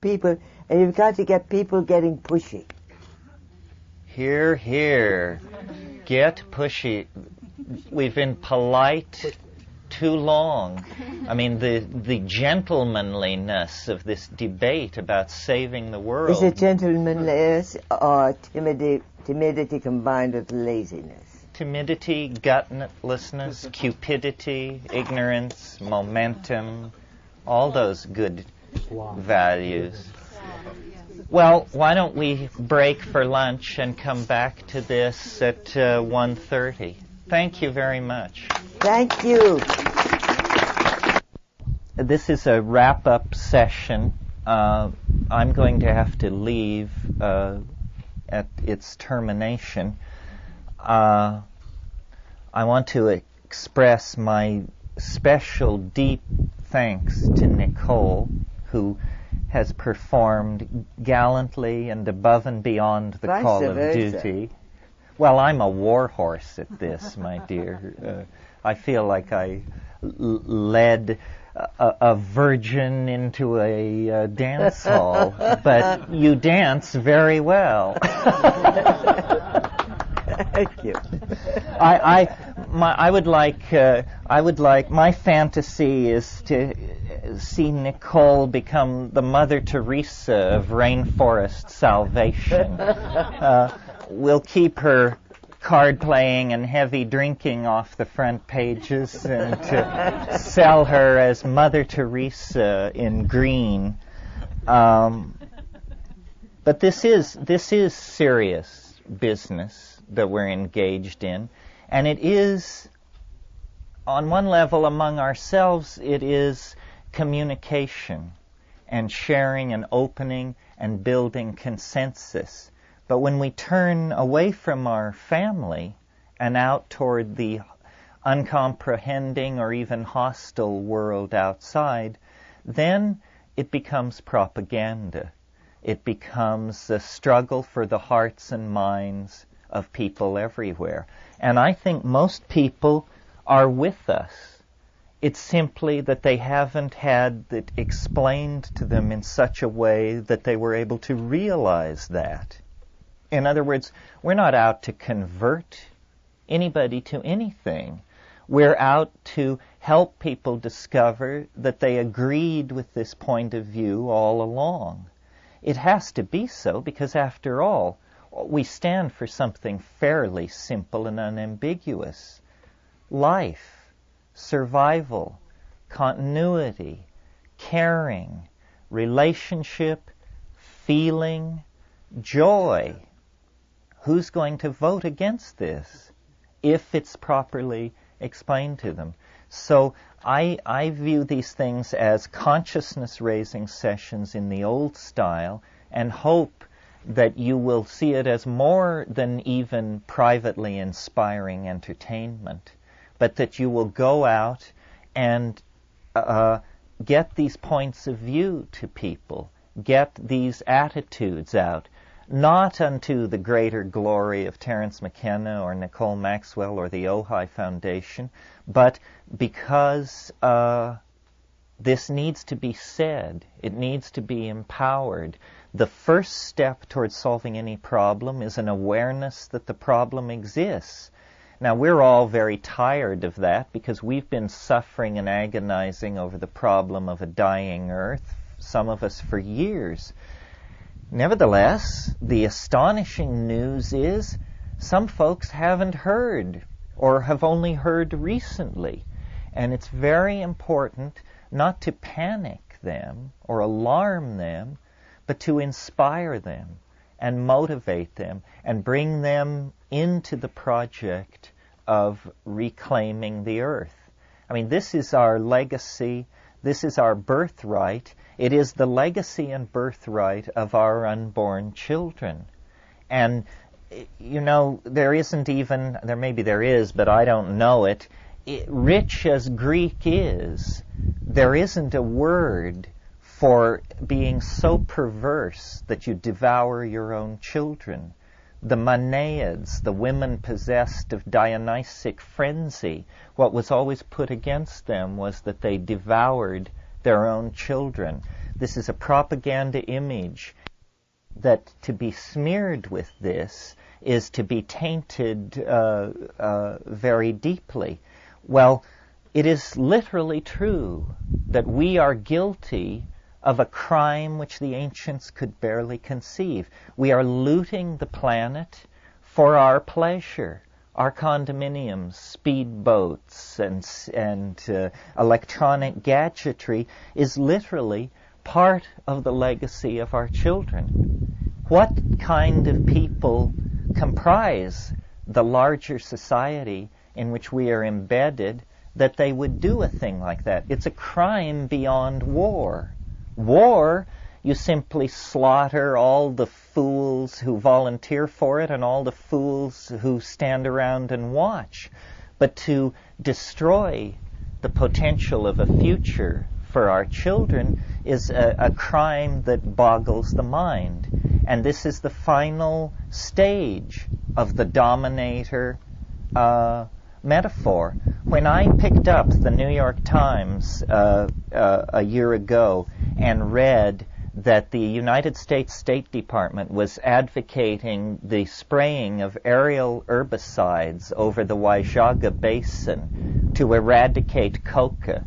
people, and you've got to get people getting pushy. Hear, hear. Get pushy. We've been polite too long. I mean, the gentlemanliness of this debate about saving the world. Is it gentlemanliness or timidity combined with laziness? Timidity, gutlessness, cupidity, ignorance, momentum, all those good values. Well, why don't we break for lunch and come back to this at 1:30? Thank you very much. Thank you. This is a wrap-up session. I'm going to have to leave at its termination. I want to express my special deep thanks to Nicole, who has performed gallantly and above and beyond the call of duty. Well, I'm a war horse at this, my dear. I feel like I led a virgin into a dance hall, but you dance very well. Thank you. I would like my fantasy is to see Nicole become the Mother Teresa of rainforest salvation. We'll keep her card playing and heavy drinking off the front pages and to sell her as Mother Teresa in green. But this is serious business that we're engaged in, and it is, on one level among ourselves, it is communication and sharing and opening and building consensus. But when we turn away from our family and out toward the uncomprehending or even hostile world outside, then it becomes propaganda. It becomes a struggle for the hearts and minds of people everywhere. And I think most people are with us. It's simply that they haven't had it explained to them in such a way that they were able to realize that. In other words, we're not out to convert anybody to anything. We're out to help people discover that they agreed with this point of view all along. It has to be so because, after all, we stand for something fairly simple and unambiguous. Life, survival, continuity, caring, relationship, feeling, joy. Who's going to vote against this if it's properly explained to them? So I view these things as consciousness-raising sessions in the old style, and hope that you will see it as more than even privately inspiring entertainment, but that you will go out and get these points of view to people, get these attitudes out, not unto the greater glory of Terence Mckenna or Nicole Maxwell or the Ojai Foundation, but because this needs to be said. It needs to be empowered. The first step towards solving any problem is an awareness that the problem exists. Now, we're all very tired of that because we've been suffering and agonizing over the problem of a dying earth, some of us for years. Nevertheless, the astonishing news is some folks haven't heard or have only heard recently. And it's very important not to panic them or alarm them, but to inspire them and motivate them and bring them into the project of reclaiming the earth. I mean, this is our legacy. This is our birthright. It is the legacy and birthright of our unborn children. And, you know, maybe there is, but I don't know it. Rich as Greek is, there isn't a word for being so perverse that you devour your own children. The Manaids, the women possessed of Dionysic frenzy, what was always put against them was that they devoured their own children. This is a propaganda image that to be smeared with this is to be tainted very deeply. Well, it is literally true that we are guilty of a crime which the ancients could barely conceive. We are looting the planet for our pleasure. Our condominiums, speedboats, and electronic gadgetry is literally part of the legacy of our children. What kind of people comprise the larger society in which we are embedded that they would do a thing like that? It's a crime beyond war. War, you simply slaughter all the fools who volunteer for it and all the fools who stand around and watch. But to destroy the potential of a future for our children is a crime that boggles the mind. And this is the final stage of the dominator metaphor. When I picked up the New York Times a year ago and read that the United States State Department was advocating the spraying of aerial herbicides over the Waijaga Basin to eradicate coca,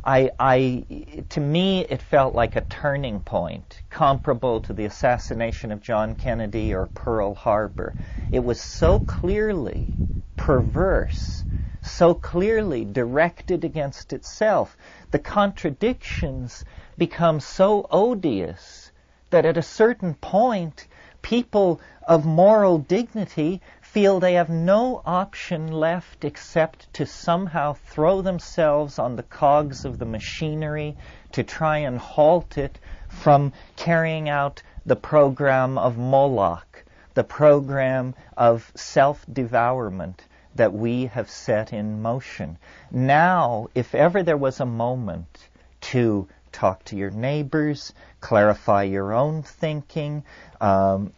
to me, it felt like a turning point, comparable to the assassination of John Kennedy or Pearl Harbor. It was so clearly perverse, so clearly directed against itself. The contradictions become so odious that at a certain point, people of moral dignity feel they have no option left except to somehow throw themselves on the cogs of the machinery to try and halt it from carrying out the program of Moloch, the program of self-devourment that we have set in motion. Now, if ever there was a moment to talk to your neighbors, clarify your own thinking,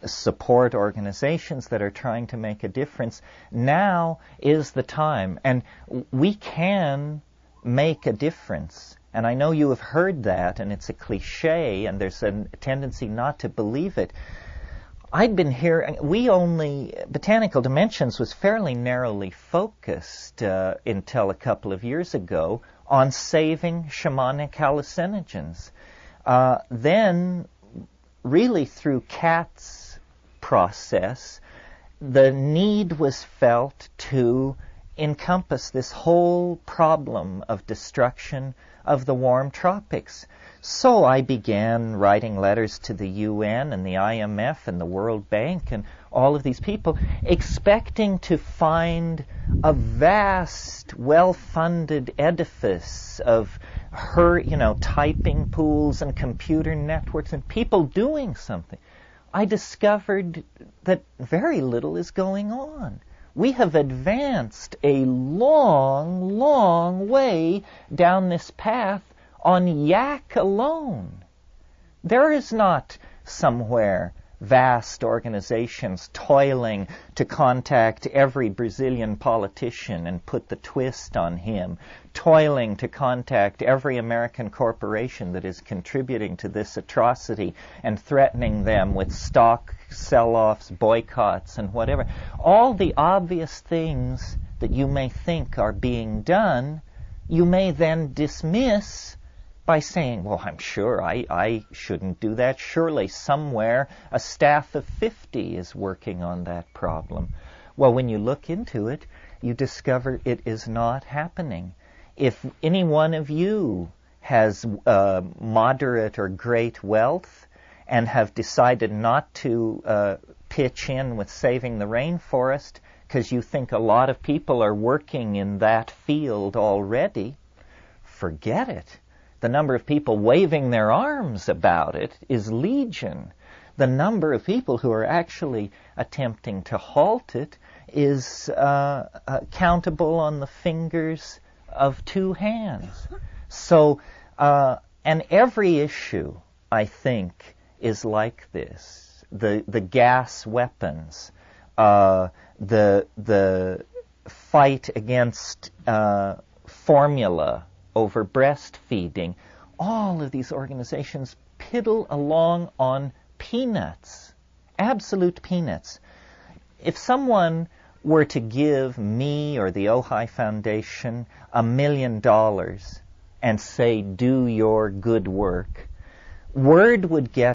support organizations that are trying to make a difference, now is the time. And we can make a difference. And I know you have heard that, and it's a cliche, and there's a tendency not to believe it. I'd been here, Botanical Dimensions was fairly narrowly focused until a couple of years ago on saving shamanic hallucinogens. Then, really through Kat's process, the need was felt to encompass this whole problem of destruction of the warm tropics. So I began writing letters to the UN and the IMF and the World Bank and all of these people, expecting to find a vast, well-funded edifice of typing pools and computer networks and people doing something. I discovered that very little is going on. We have advanced a long, long way down this path on yak alone. There is not somewhere vast organizations toiling to contact every Brazilian politician and put the twist on him, toiling to contact every American corporation that is contributing to this atrocity and threatening them with stock sell-offs, boycotts, and whatever. All the obvious things that you may think are being done, you may then dismiss by saying, well, I'm sure I shouldn't do that. Surely somewhere a staff of 50 is working on that problem. Well, when you look into it, you discover it is not happening. If any one of you has moderate or great wealth and have decided not to pitch in with saving the rainforest because you think a lot of people are working in that field already, forget it. The number of people waving their arms about it is legion. The number of people who are actually attempting to halt it is countable on the fingers of two hands. So, and every issue, I think, is like this. The gas weapons, the fight against formula over breastfeeding, all of these organizations piddle along on peanuts, absolute peanuts. If someone were to give me or the Ojai Foundation $1 million and say, do your good work, word would get